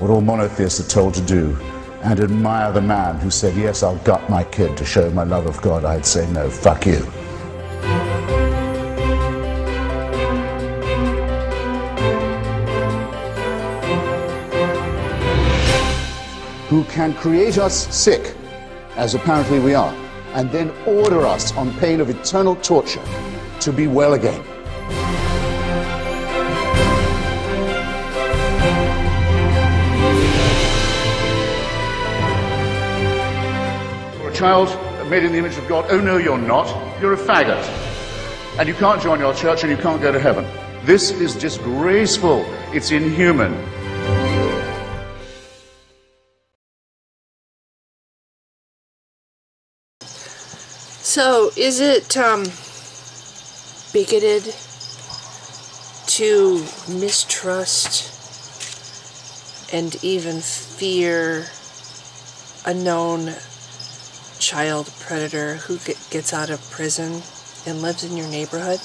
what all monotheists are told to do, and admire the man who said, yes, I'll gut my kid to show my love of God, I'd say, no, fuck you. Who can create us sick, as apparently we are, and then order us on pain of eternal torture to be well again. You're a child made in the image of God. Oh no, you're not. You're a faggot. And you can't join your church and you can't go to heaven. This is disgraceful. It's inhuman. So, is it bigoted to mistrust and even fear a known child predator who gets out of prison and lives in your neighborhood?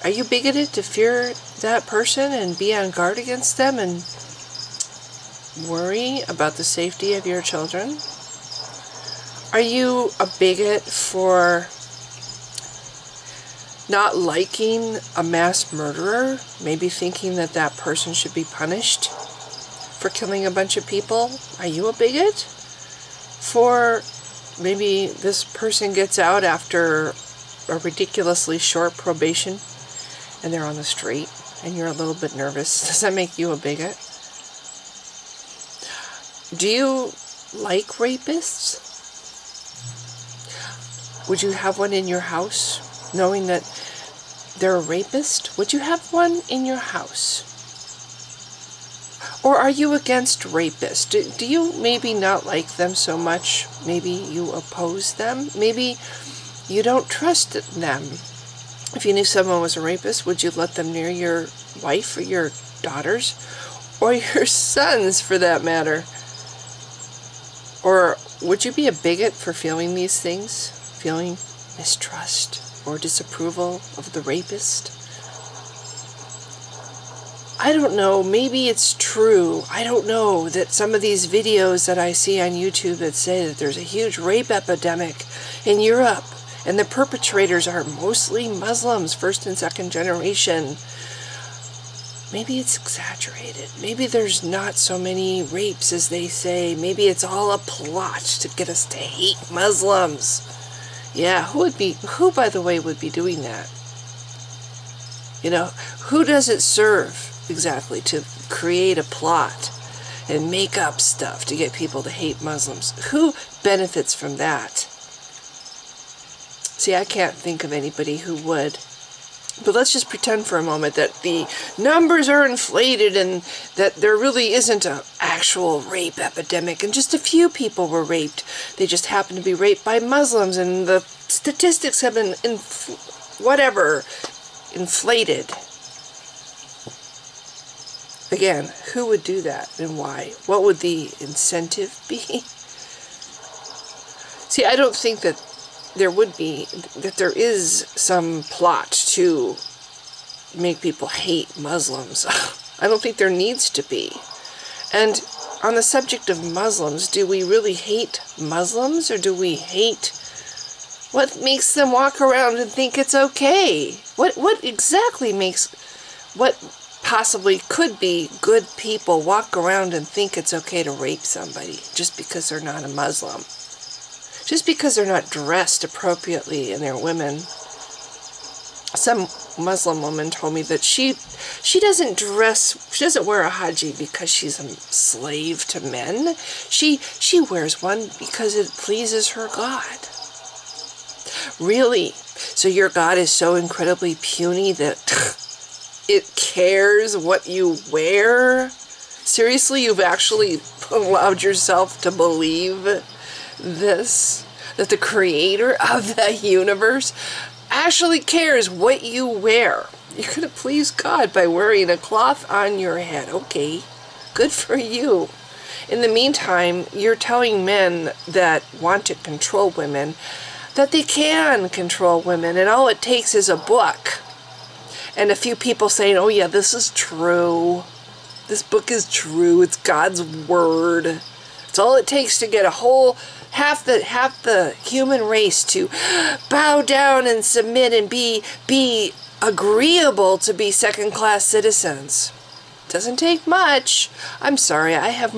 Are you bigoted to fear that person and be on guard against them and worry about the safety of your children? Are you a bigot for not liking a mass murderer? Maybe thinking that that person should be punished for killing a bunch of people? Are you a bigot for maybe this person gets out after a ridiculously short probation and they're on the street and you're a little bit nervous? Does that make you a bigot? Do you like rapists? Would you have one in your house, knowing that they're a rapist? Would you have one in your house? Or are you against rapists? Do you maybe not like them so much? Maybe you oppose them? Maybe you don't trust them? If you knew someone was a rapist, would you let them near your wife or your daughters? Or your sons, for that matter? Or would you be a bigot for feeling these things? Feeling mistrust or disapproval of the rapist? I don't know, maybe it's true. I don't know that some of these videos that I see on YouTube that say that there's a huge rape epidemic in Europe and the perpetrators are mostly Muslims, first and second generation. Maybe it's exaggerated. Maybe there's not so many rapes as they say. Maybe it's all a plot to get us to hate Muslims. Yeah, who, by the way, would be doing that? You know, who does it serve exactly to create a plot and make up stuff to get people to hate Muslims? Who benefits from that? See, I can't think of anybody who would. But let's just pretend for a moment that the numbers are inflated and that there really isn't an actual rape epidemic and just a few people were raped. They just happen to be raped by Muslims and the statistics have been inflated. Again, who would do that and why? What would the incentive be? See, I don't think that there is some plot to make people hate Muslims. I don't think there needs to be. And on the subject of Muslims, do we really hate Muslims or do we hate what makes them walk around and think it's okay? What exactly makes what possibly could be good people walk around and think it's okay to rape somebody just because they're not a Muslim? Just because they're not dressed appropriately and they're women. Some Muslim woman told me that she doesn't wear a haji because she's a slave to men. She wears one because it pleases her God. Really? So your God is so incredibly puny that it cares what you wear? Seriously, you've actually allowed yourself to believe this, that the creator of the universe actually cares what you wear. You're going to please God by wearing a cloth on your head. Okay, good for you. In the meantime, you're telling men that want to control women that they can control women, and all it takes is a book and a few people saying, oh yeah, this is true. This book is true. It's God's word. It's all it takes to get a whole half the human race to bow down and submit and be agreeable to be second-class citizens. Doesn't take much. I'm sorry, I have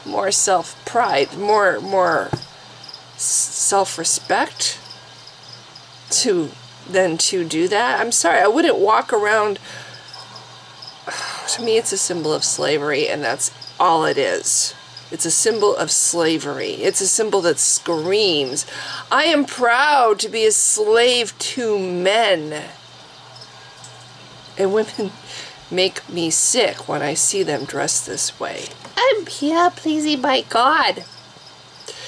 more self-pride, more self-respect than to do that. I'm sorry, I wouldn't walk around. To me, it's a symbol of slavery, and that's all it is. It's a symbol of slavery. It's a symbol that screams, I am proud to be a slave to men. And women make me sick when I see them dressed this way. I'm here pleasing my God.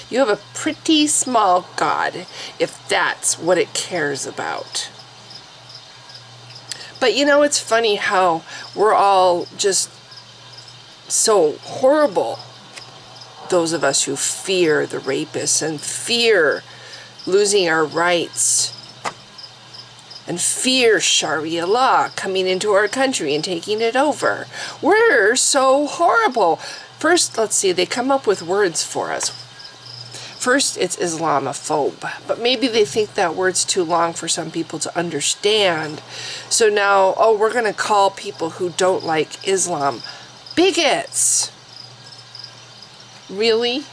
You have a pretty small God if that's what it cares about. But you know, it's funny how we're all just so horrible. Those of us who fear the rapists and fear losing our rights and fear Sharia law coming into our country and taking it over. We're so horrible. First, let's see, they come up with words for us. First, it's Islamophobe, but maybe they think that word's too long for some people to understand. So now, oh, we're going to call people who don't like Islam bigots. Really?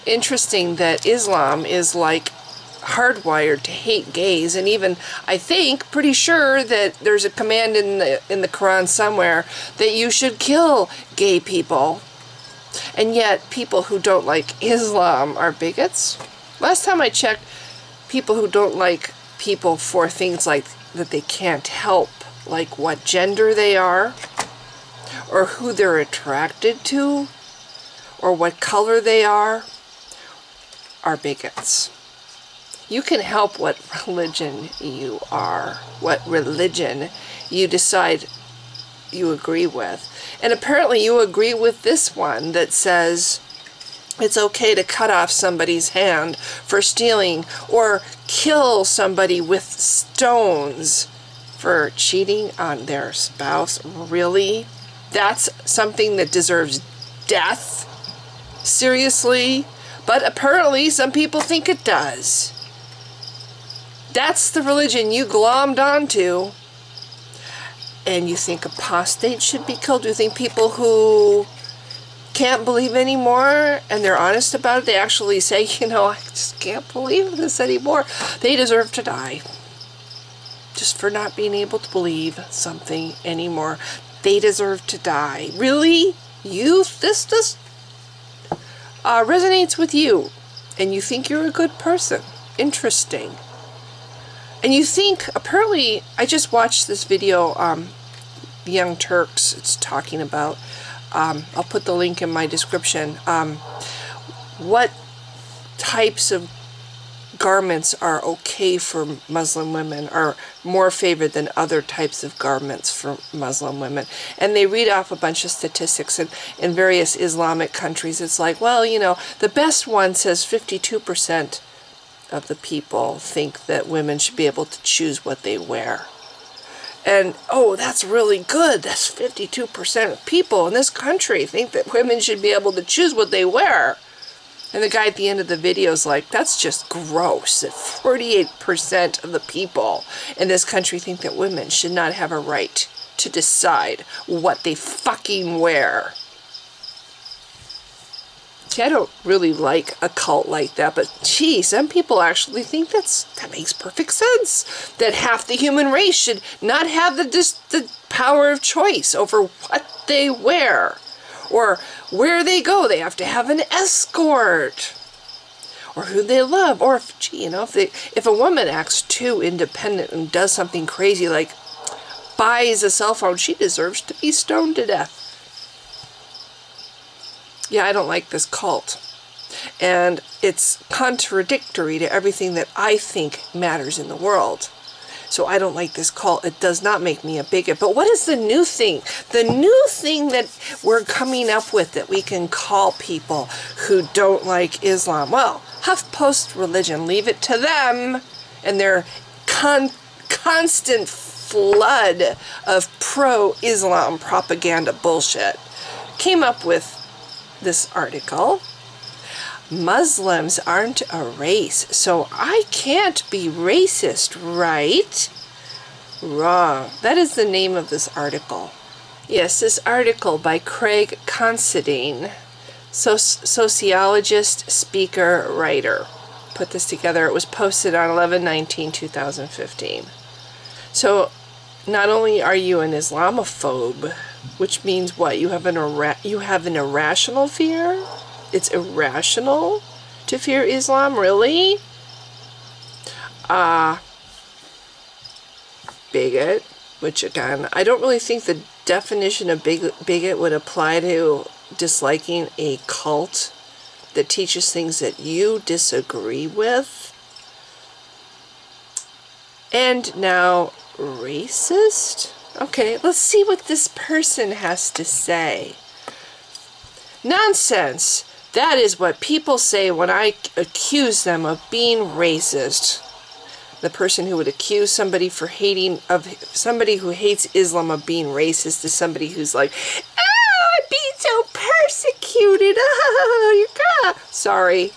Interesting that Islam is like hardwired to hate gays, and even I think pretty sure that there's a command in the Quran somewhere that you should kill gay people. And yet people who don't like Islam are bigots. Last time I checked, people who don't like people for things like that they can't help, like what gender they are, or who they're attracted to, or what color they are bigots. You can help what religion you are, what religion you decide you agree with. And apparently you agree with this one that says it's okay to cut off somebody's hand for stealing or kill somebody with stones for cheating on their spouse. Really? That's something that deserves death? Seriously? But apparently some people think it does. That's the religion you glommed onto. And you think apostates should be killed? Do you think people who can't believe anymore and they're honest about it, they actually say, you know, I just can't believe this anymore, they deserve to die? Just for not being able to believe something anymore. They deserve to die. Really? This resonates with you. And you think you're a good person. Interesting. And you think, apparently, I just watched this video, the Young Turks, it's talking about, I'll put the link in my description, what types of garments are okay for Muslim women, are more favored than other types of garments for Muslim women. And they read off a bunch of statistics, and in various Islamic countries, it's like, well, you know, the best one says 52% of the people think that women should be able to choose what they wear. And, oh, that's really good. That's 52% of people in this country think that women should be able to choose what they wear. And the guy at the end of the video is like, that's just gross. That 48% of the people in this country think that women should not have a right to decide what they fucking wear. See, I don't really like a cult like that, but gee, some people actually think that makes perfect sense. That half the human race should not have the power of choice over what they wear. Or where they go, they have to have an escort. Or who they love. Or, gee, you know, if a woman acts too independent and does something crazy like buys a cell phone, she deserves to be stoned to death. Yeah, I don't like this cult. And it's contradictory to everything that I think matters in the world. So I don't like this cult. It does not make me a bigot. But what is the new thing? The new thing that we're coming up with that we can call people who don't like Islam? Well, HuffPost religion. Leave it to them and their constant flood of pro-Islam propaganda bullshit, came up with this article. Muslims aren't a race, so I can't be racist, right? Wrong. That is the name of this article. Yes, this article by Craig Considine, sociologist, speaker, writer, put this together. It was posted on 11/19/2015. So not only are you an Islamophobe, which means what? You have an irrational fear? It's irrational to fear Islam, really? Bigot, which again, I don't really think the definition of bigot would apply to disliking a cult that teaches things that you disagree with. And now, racist? Okay, let's see what this person has to say. Nonsense. That is what people say when I accuse them of being racist. The person who would accuse somebody for somebody who hates Islam of being racist is somebody who's like, oh, I'm being so persecuted. Oh, God. Sorry.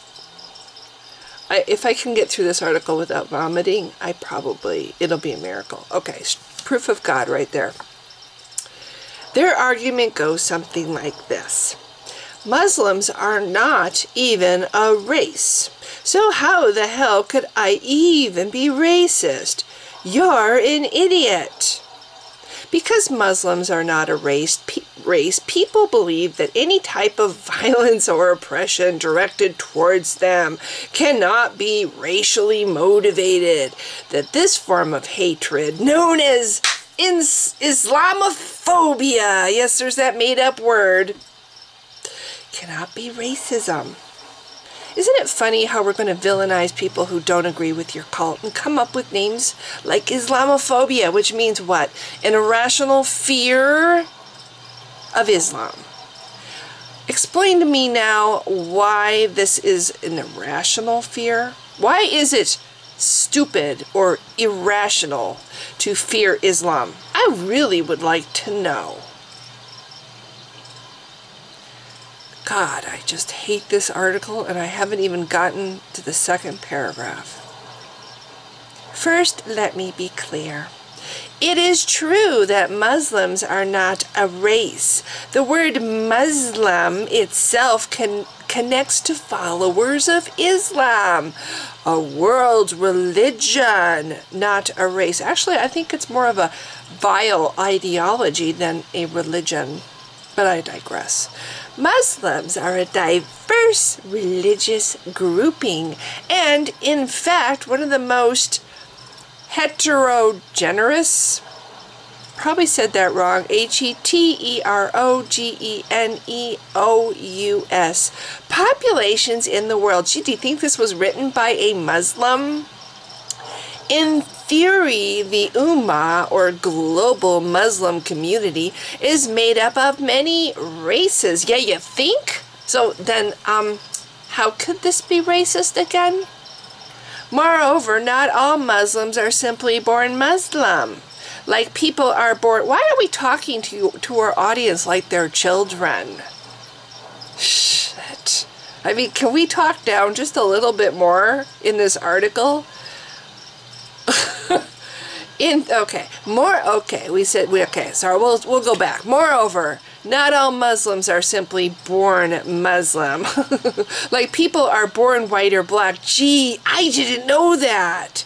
If I can get through this article without vomiting, it'll be a miracle. Okay, proof of God right there. Their argument goes something like this. Muslims are not even a race. So how the hell could I even be racist? You're an idiot. Because Muslims are not a race, people believe that any type of violence or oppression directed towards them cannot be racially motivated. That this form of hatred, known as Islamophobia, yes, there's that made-up word, cannot be racism. Isn't it funny how we're going to villainize people who don't agree with your cult and come up with names like Islamophobia, which means what? An irrational fear of Islam. Explain to me now why this is an irrational fear. Why is it stupid or irrational to fear Islam? I really would like to know. God, I just hate this article, and I haven't even gotten to the second paragraph. First, let me be clear. It is true that Muslims are not a race. The word Muslim itself connects to followers of Islam, a world religion, not a race. Actually, I think it's more of a vile ideology than a religion, but I digress. Muslims are a diverse religious grouping, and in fact, one of the most heterogeneous, probably said that wrong, heterogeneous populations in the world. Gee, do you think this was written by a Muslim? In theory, the Ummah, or global Muslim community, is made up of many races. Yeah, you think? So then, how could this be racist again? Moreover, not all Muslims are simply born Muslim. Like people are born... Why are we talking to our audience like they're children? Shit. I mean, can we talk down just a little bit more in this article? Sorry, we'll go back. Moreover, not all Muslims are simply born Muslim. Like people are born white or black. Gee, I didn't know that.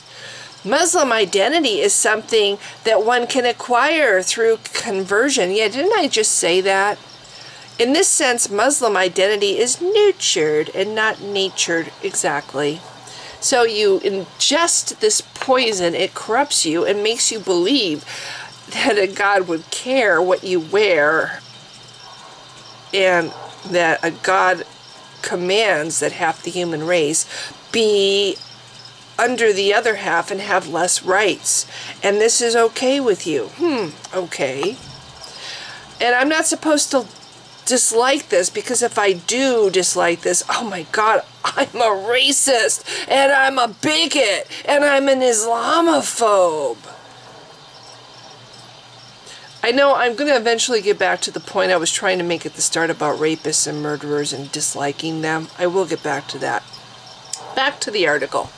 Muslim identity is something that one can acquire through conversion. Yeah, didn't I just say that? In this sense, Muslim identity is nurtured and not natured exactly. So you ingest this poison, it corrupts you and makes you believe that a God would care what you wear, and that a God commands that half the human race be under the other half and have less rights. And this is okay with you. Okay. And I'm not supposed to dislike this, because if I do dislike this, oh my God, I'm a racist, and I'm a bigot, and I'm an Islamophobe. I know I'm going to eventually get back to the point I was trying to make at the start about rapists and murderers and disliking them. I will get back to that. Back to the article.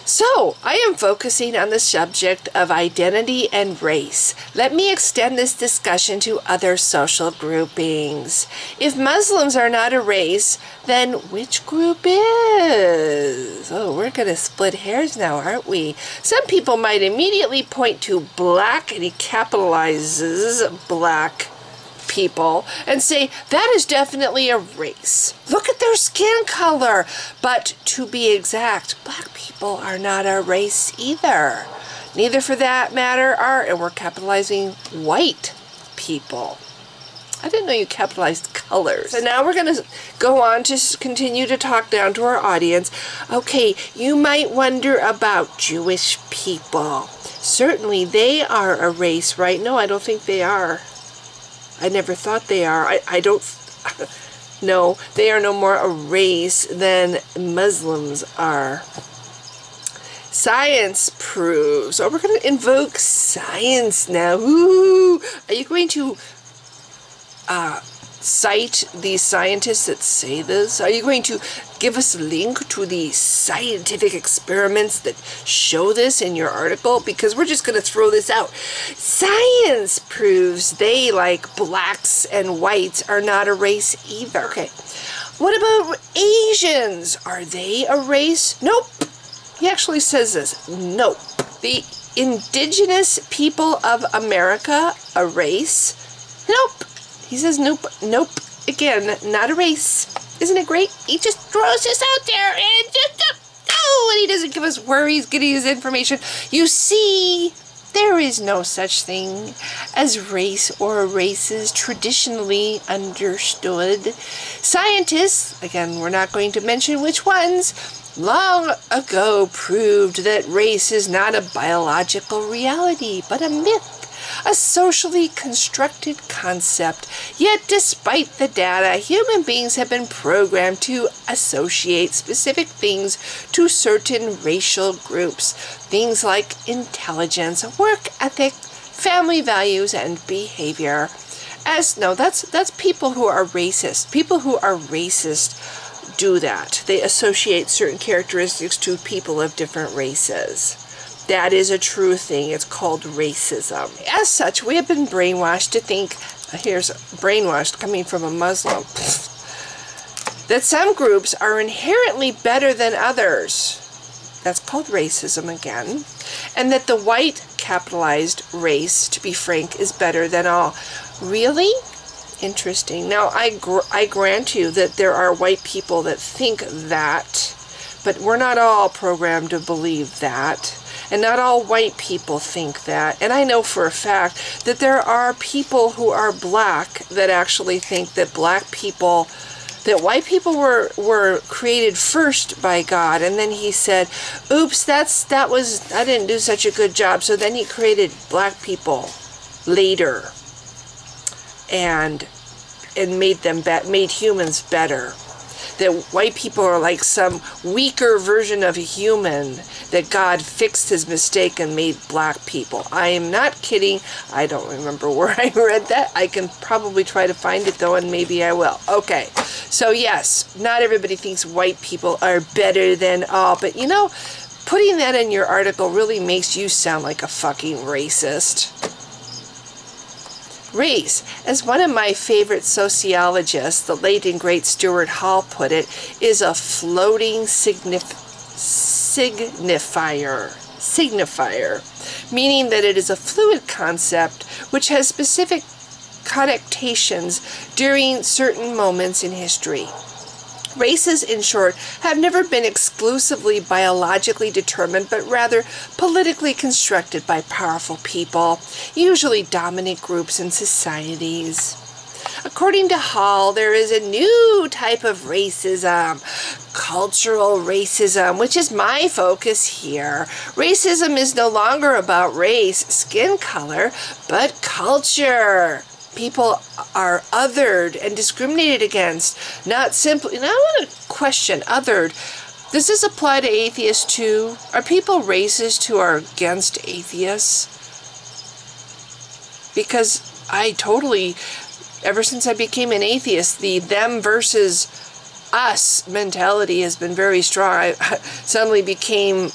So, I am focusing on the subject of identity and race. Let me extend this discussion to other social groupings. If Muslims are not a race, then which group is? Oh, we're going to split hairs now, aren't we? Some people might immediately point to black, and he capitalizes black people, and say that is definitely a race. Look at their skin color. But to be exact, black people are not a race either. Neither, for that matter, are, and we're capitalizing, white people. I didn't know you capitalized colors. So now we're going to go on to continue to talk down to our audience. Okay, you might wonder about Jewish people. Certainly they are a race, right? No, I don't think they are. I never thought they are. I don't... No, they are no more a race than Muslims are. Science proves. Oh, we're going to invoke science now. Ooh. Are you going to cite these scientists that say this? Are you going to give us a link to the scientific experiments that show this in your article? Because we're just going to throw this out. Science proves they, like blacks and whites, are not a race either. Okay. What about Asians? Are they a race? Nope. He actually says this. Nope. The indigenous people of America, a race? Nope. He says nope, nope. Again, not a race. Isn't it great? He just throws this out there and just, and he doesn't give us where he's getting his information. You see, there is no such thing as race or races traditionally understood. Scientists, again, we're not going to mention which ones, long ago proved that race is not a biological reality, but a myth. A socially constructed concept. Yet, despite the data, human beings have been programmed to associate specific things to certain racial groups. Things like intelligence, work ethic, family values, and behavior. That's people who are racist. People who are racist do that. They associate certain characteristics to people of different races. That is a true thing. It's called racism. As such, we have been brainwashed to think, here's brainwashed coming from a Muslim, that some groups are inherently better than others. That's called racism again. And that the white capitalized race, to be frank, is better than all. Really? Interesting. Now, I grant you that there are white people that think that, but we're not all programmed to believe that. And not all white people think that. And I know for a fact that there are people who are black that actually think that black people, that white people were created first by God. And then he said, oops, I didn't do such a good job. So then he created black people later and made humans better. That white people are like some weaker version of a human, that God fixed his mistake and made black people. I am not kidding. I don't remember where I read that. I can probably try to find it though, and maybe I will. Okay, so yes, not everybody thinks white people are better than all, but you know, putting that in your article really makes you sound like a fucking racist. Race, as one of my favorite sociologists, the late and great Stuart Hall, put it, is a floating signifier, meaning that it is a fluid concept which has specific connotations during certain moments in history. Races, in short, have never been exclusively biologically determined, but rather politically constructed by powerful people, usually dominant groups in societies. According to Hall, there is a new type of racism, cultural racism, which is my focus here. Racism is no longer about race, skin color, but culture. People are othered and discriminated against, not simply, now I want to question othered. Does this apply to atheists too? Are people racist who are against atheists? because I totally, ever since I became an atheist, the them versus us mentality has been very strong. I suddenly became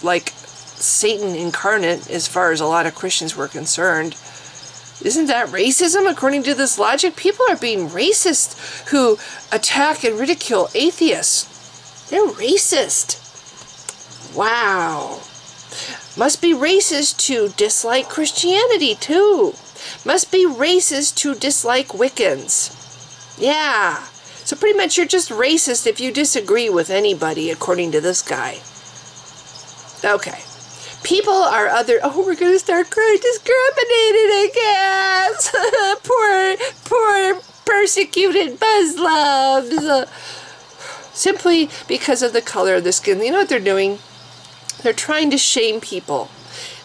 like Satan incarnate as far as a lot of Christians were concerned. Isn't that racism? According to this logic, people are being racist who attack and ridicule atheists. They're racist. Wow. Must be racist to dislike Christianity too. Must be racist to dislike Wiccans. Yeah. So pretty much you're just racist if you disagree with anybody, according to this guy. Okay. People are other... Oh, we're going to start discriminating against poor persecuted Muslims. Simply because of the color of the skin. You know what they're doing? They're trying to shame people.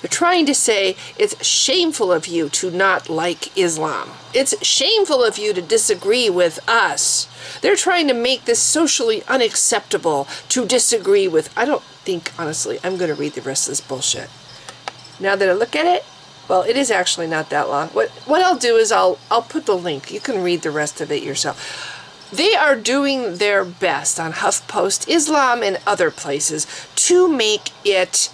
They're trying to say it's shameful of you to not like Islam. It's shameful of you to disagree with us. They're trying to make this socially unacceptable to disagree with... I don't think, honestly, I'm going to read the rest of this bullshit. Now that I look at it, well, it is actually not that long. What I'll do is I'll put the link. You can read the rest of it yourself. They are doing their best on HuffPost, Islam, and other places to make it...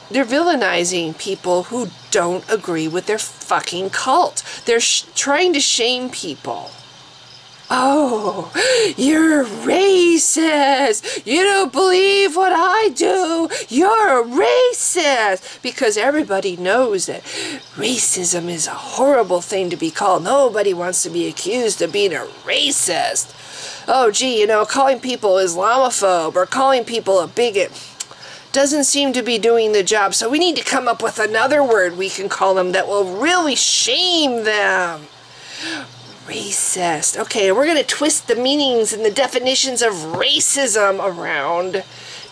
They're villainizing people who don't agree with their fucking cult. They're trying to shame people. Oh, you're racist. You don't believe what I do. You're a racist. Because everybody knows that racism is a horrible thing to be called. Nobody wants to be accused of being a racist. Oh, gee, you know, calling people Islamophobe or calling people a bigot doesn't seem to be doing the job. So we need to come up with another word we can call them that will really shame them. Racist. Okay, we're going to twist the meanings and the definitions of racism around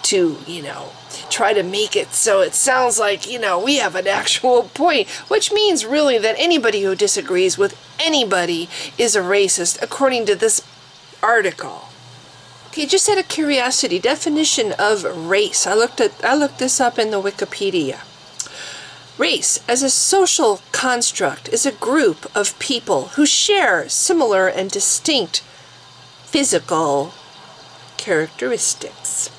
to, you know, try to make it so it sounds like, you know, we have an actual point, which means really that anybody who disagrees with anybody is a racist, according to this article. Okay, just out of curiosity, definition of race. I looked this up in the Wikipedia. Race, as a social construct, is a group of people who share similar and distinct physical characteristics.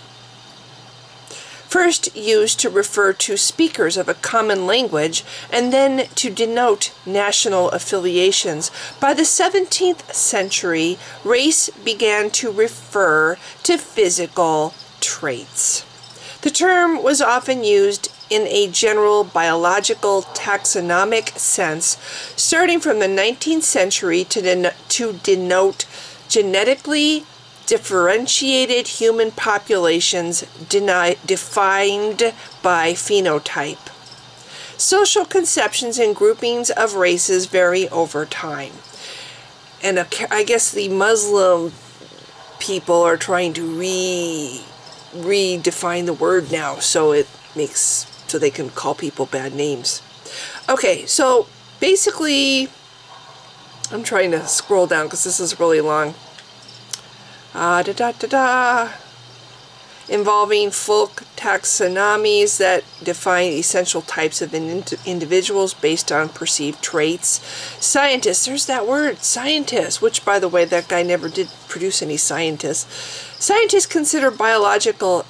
First used to refer to speakers of a common language and then to denote national affiliations. By the 17th century, race began to refer to physical traits. The term was often used in a general biological taxonomic sense, starting from the 19th century to denote genetically differentiated human populations defined by phenotype. Social conceptions and groupings of races vary over time. And I guess the Muslim people are trying to redefine the word now so they can call people bad names. Okay, so basically, I'm trying to scroll down because this is really long. Involving folk taxonomies that define essential types of individuals based on perceived traits. Scientists, there's that word, scientists, which, by the way, that guy never did produce any scientists. Scientists consider biological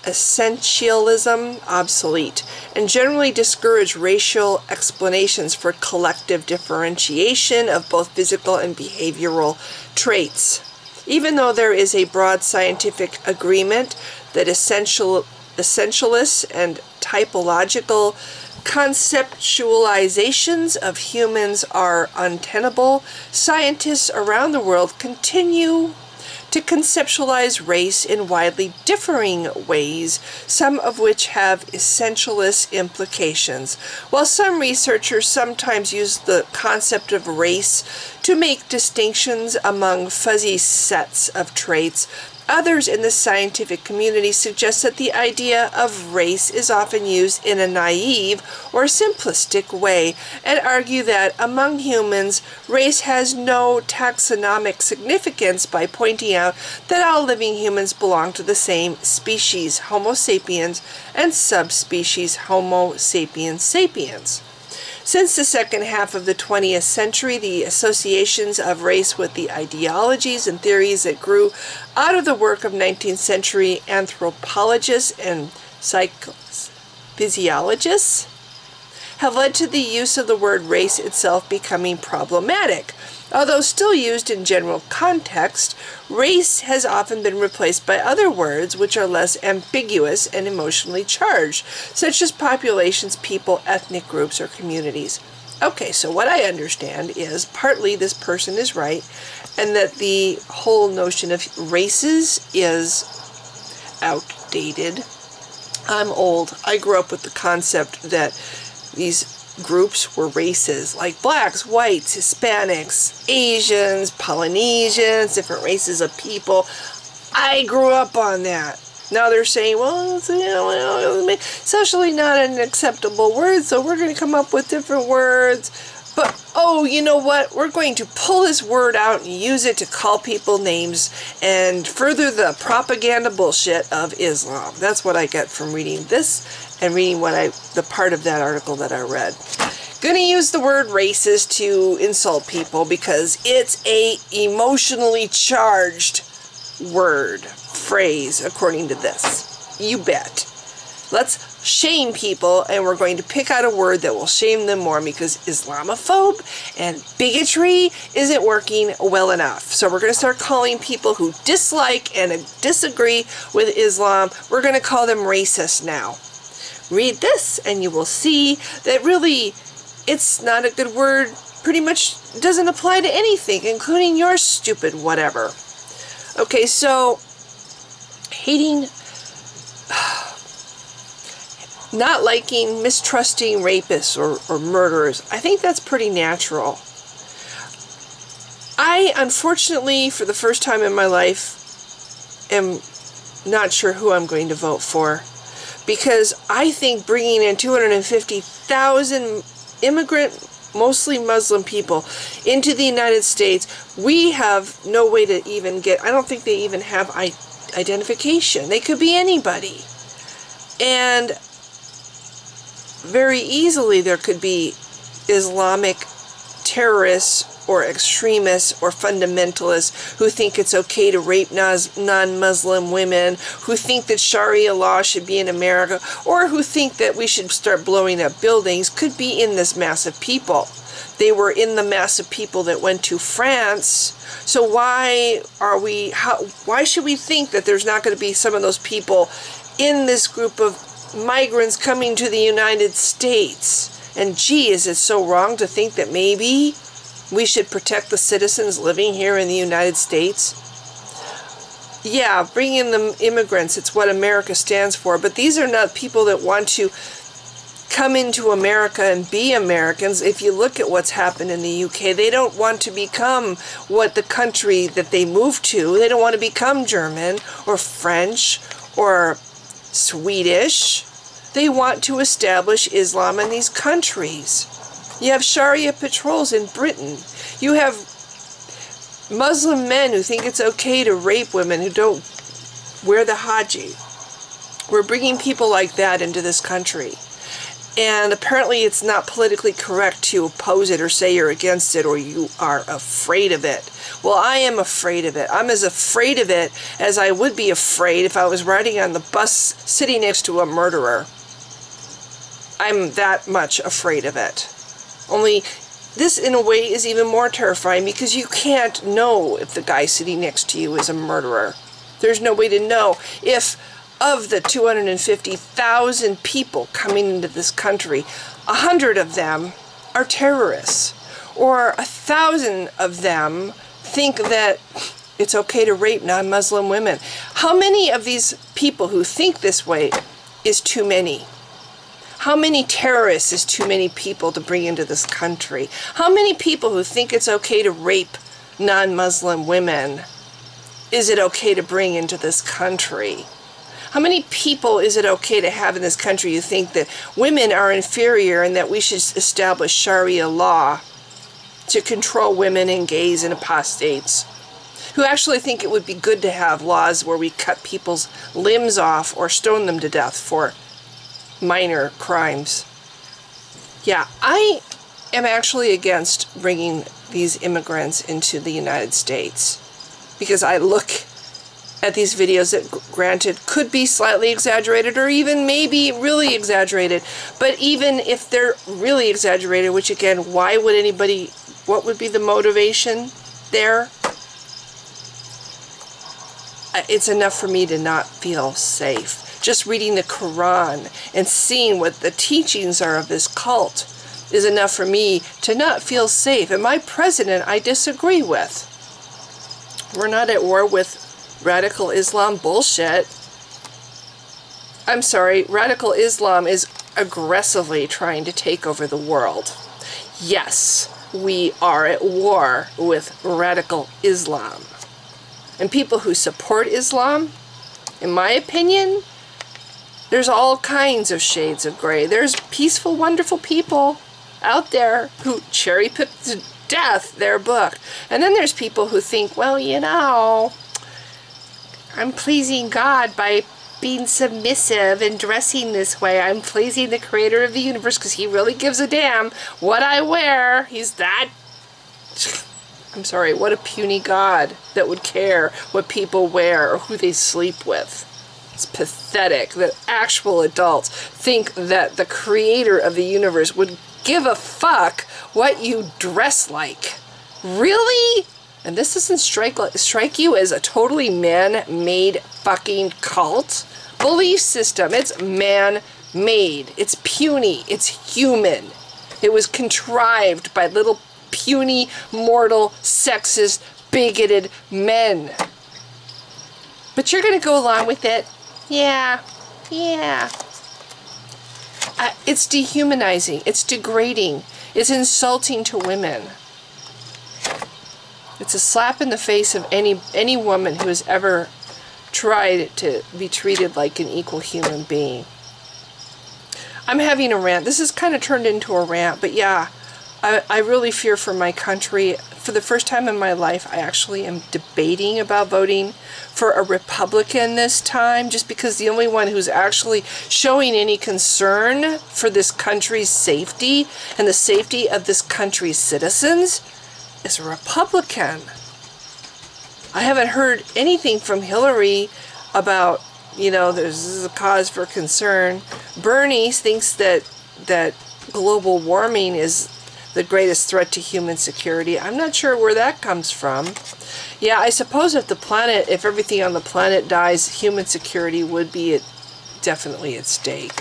essentialism obsolete and generally discourage racial explanations for collective differentiation of both physical and behavioral traits. Even though there is a broad scientific agreement that essentialists and typological conceptualizations of humans are untenable, scientists around the world continue to conceptualize race in widely differing ways, some of which have essentialist implications. While some researchers sometimes use the concept of race to make distinctions among fuzzy sets of traits, others in the scientific community suggest that the idea of race is often used in a naive or simplistic way and argue that among humans, race has no taxonomic significance by pointing out that all living humans belong to the same species, Homo sapiens, and subspecies Homo sapiens sapiens. Since the second half of the 20th century, the associations of race with the ideologies and theories that grew out of the work of 19th century anthropologists and physiologists have led to the use of the word race itself becoming problematic. Although still used in general context, race has often been replaced by other words which are less ambiguous and emotionally charged, such as populations, people, ethnic groups, or communities. Okay, so what I understand is partly this person is right, and that the whole notion of races is outdated. I'm old. I grew up with the concept that these groups were races, like blacks, whites, Hispanics, Asians, Polynesians, different races of people. I grew up on that. Now they're saying, well, it's socially not an acceptable word, so we're going to come up with different words. But, oh, you know what? We're going to pull this word out and use it to call people names and further the propaganda bullshit of Islam. That's what I get from reading this and reading the part of that article that I read. Gonna use the word racist to insult people because it's a emotionally charged word, phrase, according to this. You bet. Let's shame people, and we're going to pick out a word that will shame them more because Islamophobe and bigotry isn't working well enough. So we're going to start calling people who dislike and disagree with Islam, we're going to call them racist now. Read this and you will see that really it's not a good word, pretty much doesn't apply to anything, including your stupid whatever. Okay, so hating, not liking, mistrusting rapists or murderers, I think that's pretty natural. I, unfortunately, for the first time in my life, am not sure who I'm going to vote for. Because I think bringing in 250,000 immigrant, mostly Muslim people into the United States, we have no way to even get, I don't think they even have identification. They could be anybody. And very easily there could be Islamic terrorists or extremists or fundamentalists who think it's okay to rape non-Muslim women, who think that Sharia law should be in America, or who think that we should start blowing up buildings, could be in this mass of people. They were in the mass of people that went to France, so why should we think that there's not going to be some of those people in this group of migrants coming to the United States? And gee, is it so wrong to think that maybe we should protect the citizens living here in the United States? Yeah, bring in the immigrants, it's what America stands for, but these are not people that want to come into America and be Americans. If you look at what's happened in the UK, they don't want to become what the country that they moved to. They don't want to become German or French or Swedish. They want to establish Islam in these countries. You have Sharia patrols in Britain. You have Muslim men who think it's okay to rape women who don't wear the haji. We're bringing people like that into this country. And apparently it's not politically correct to oppose it or say you're against it or you are afraid of it. Well, I am afraid of it. I'm as afraid of it as I would be afraid if I was riding on the bus sitting next to a murderer. I'm that much afraid of it. Only this, in a way, is even more terrifying because you can't know if the guy sitting next to you is a murderer. There's no way to know if, of the 250,000 people coming into this country, 100 of them are terrorists, or 1,000 of them think that it's okay to rape non-Muslim women. How many of these people who think this way is too many? How many terrorists is too many people to bring into this country? How many people who think it's okay to rape non-Muslim women is it okay to bring into this country? How many people is it okay to have in this country who think that women are inferior and that we should establish Sharia law to control women and gays and apostates? Who actually think it would be good to have laws where we cut people's limbs off or stone them to death for minor crimes. Yeah, I am actually against bringing these immigrants into the United States, because I look at these videos that, granted, could be slightly exaggerated or even maybe really exaggerated, but even if they're really exaggerated, which again, why would anybody, what would be the motivation there? It's enough for me to not feel safe. Just reading the Quran and seeing what the teachings are of this cult is enough for me to not feel safe. And my president, I disagree with. We're not at war with radical Islam bullshit. I'm sorry, radical Islam is aggressively trying to take over the world. Yes, we are at war with radical Islam. And people who support Islam, in my opinion, there's all kinds of shades of gray. There's peaceful, wonderful people out there who cherry-pick to death their book. And then there's people who think, well, you know, I'm pleasing God by being submissive and dressing this way. I'm pleasing the creator of the universe because he really gives a damn what I wear. He's that... I'm sorry, what a puny God that would care what people wear or who they sleep with. It's pathetic that actual adults think that the creator of the universe would give a fuck what you dress like. Really? And this doesn't strike you as a totally man-made fucking cult? Belief system. It's man-made. It's puny. It's human. It was contrived by little puny, mortal, sexist, bigoted men. But you're going to go along with it? Yeah. It's dehumanizing. It's degrading. It's insulting to women. It's a slap in the face of any woman who has ever tried to be treated like an equal human being. I'm having a rant. This has kind of turned into a rant, but yeah, I really fear for my country. For the first time in my life, I actually am debating about voting for a Republican this time, just because the only one who's actually showing any concern for this country's safety and the safety of this country's citizens is a Republican. I haven't heard anything from Hillary about, you know, this is a cause for concern. Bernie thinks that global warming is the greatest threat to human security. I'm not sure where that comes from. Yeah, I suppose if everything on the planet dies, human security would be definitely at stake.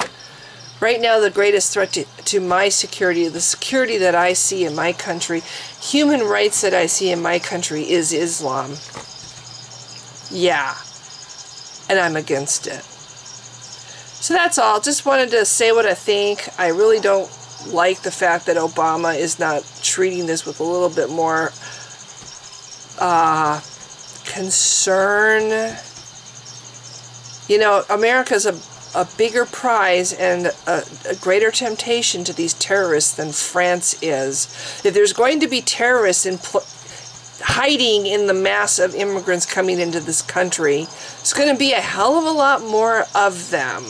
Right now, the greatest threat to my security, the security that I see in my country, human rights that I see in my country, is Islam. Yeah, and I'm against it. So that's all. Just wanted to say what I think. I really don't like the fact that Obama is not treating this with a little bit more concern. You know, America's a bigger prize and a greater temptation to these terrorists than France is. If there's going to be terrorists hiding in the mass of immigrants coming into this country, it's going to be a hell of a lot more of them.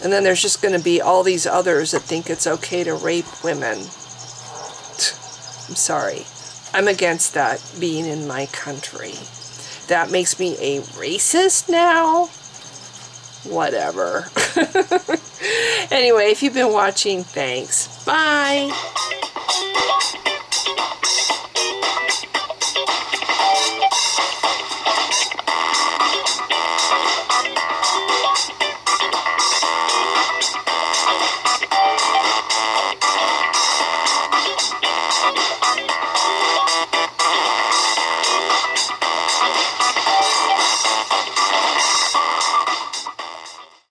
And then there's just going to be all these others that think it's okay to rape women. I'm sorry. I'm against that being in my country. That makes me a racist now? Whatever. Anyway, if you've been watching, thanks. Bye.